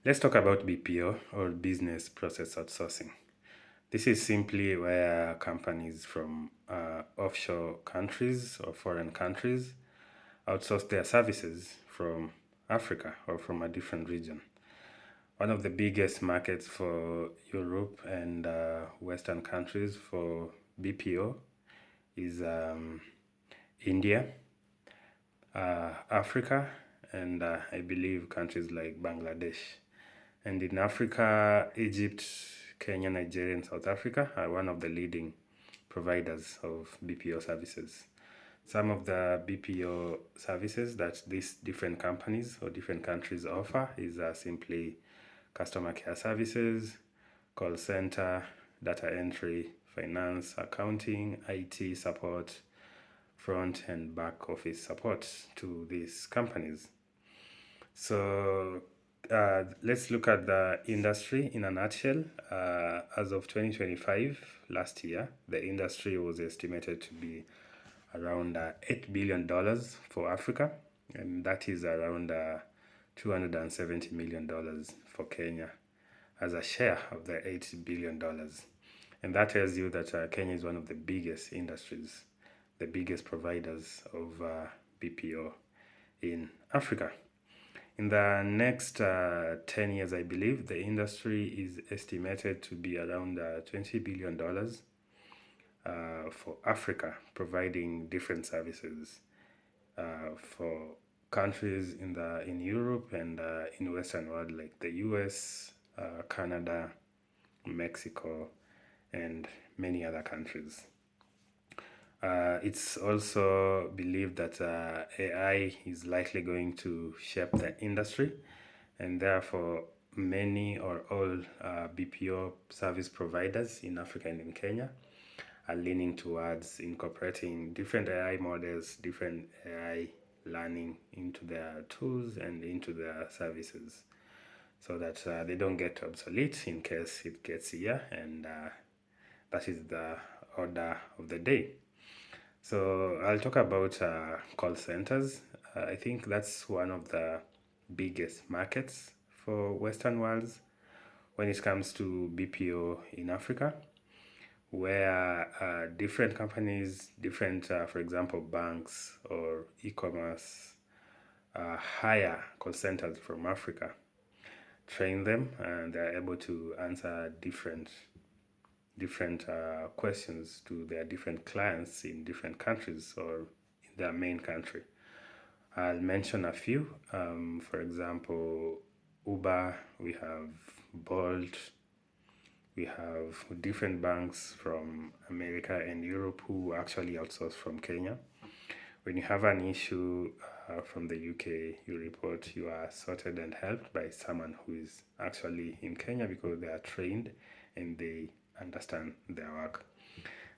Let's talk about BPO or business process outsourcing. This is simply where companies from offshore countries or foreign countries outsource their services from Africa or from a different region. One of the biggest markets for Europe and Western countries for BPO is India, Africa, and I believe countries like Bangladesh. And in Africa, Egypt, Kenya, Nigeria, and South Africa are one of the leading providers of BPO services. Some of the BPO services that these different companies or different countries offer is simply customer care services, call center, data entry, finance, accounting, IT support, front and back office support to these companies. So let's look at the industry in a nutshell. As of 2025, last year, the industry was estimated to be around $8 billion for Africa, and that is around $270 million for Kenya as a share of the $8 billion. And that tells you that Kenya is one of the biggest industries, the biggest providers of BPO in Africa. In the next 10 years, I believe the industry is estimated to be around $20 billion for Africa, providing different services for countries in Europe and in Western world like the US, Canada, Mexico, and many other countries. It's also believed that AI is likely going to shape the industry, and therefore, many or all BPO service providers in Africa and in Kenya are leaning towards incorporating different AI models, different AI learning into their tools and into their services so that they don't get obsolete in case it gets here, and that is the order of the day. So I'll talk about call centers. I think that's one of the biggest markets for Western worlds when it comes to BPO in Africa, where different companies, different, for example, banks or e-commerce hire call centers from Africa, train them, and they're able to answer different questions to their different clients in different countries or in their main country. I'll mention a few. For example, Uber, we have Bolt, we have different banks from America and Europe who actually outsource from Kenya. When you have an issue from the UK, you report, you are sorted and helped by someone who is actually in Kenya because they are trained and they understand their work.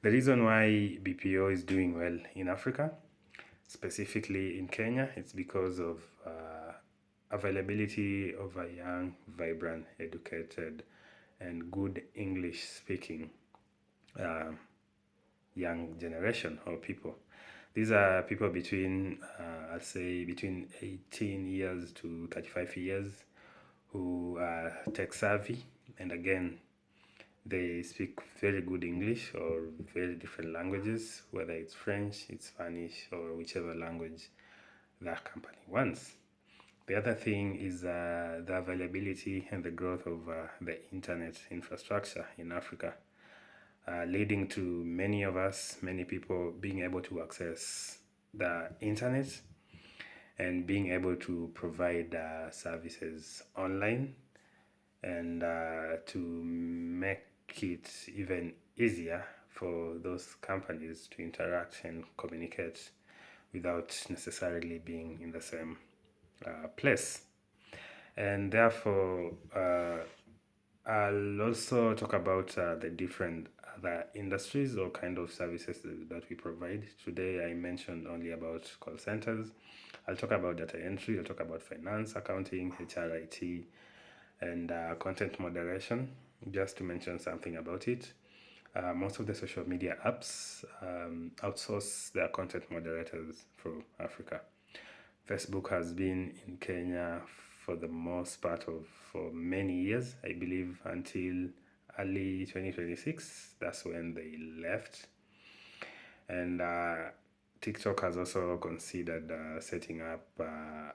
The reason why BPO is doing well in Africa, specifically in Kenya, it's because of availability of a young, vibrant, educated, and good English speaking young generation or people. These are people between, I'd say, between 18 years to 35 years who are tech savvy, and again, they speak very good English or very different languages, whether it's French, it's Spanish, or whichever language that company wants. The other thing is the availability and the growth of the internet infrastructure in Africa, leading to many of us, many people being able to access the internet and being able to provide services online and to make it even easier for those companies to interact and communicate without necessarily being in the same place. And therefore, I'll also talk about the different other industries or kind of services that we provide. Today, I mentioned only about call centers. I'll talk about data entry, I'll talk about finance, accounting, HRIT, and content moderation, just to mention something about it. Most of the social media apps outsource their content moderators from Africa. Facebook has been in Kenya for the most part of for many years. I believe until early 2026. That's when they left. And TikTok has also considered setting up a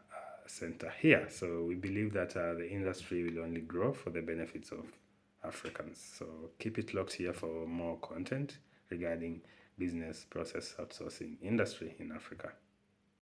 center here. So we believe that the industry will only grow for the benefits of Africans. So keep it locked here for more content regarding business process outsourcing industry in Africa.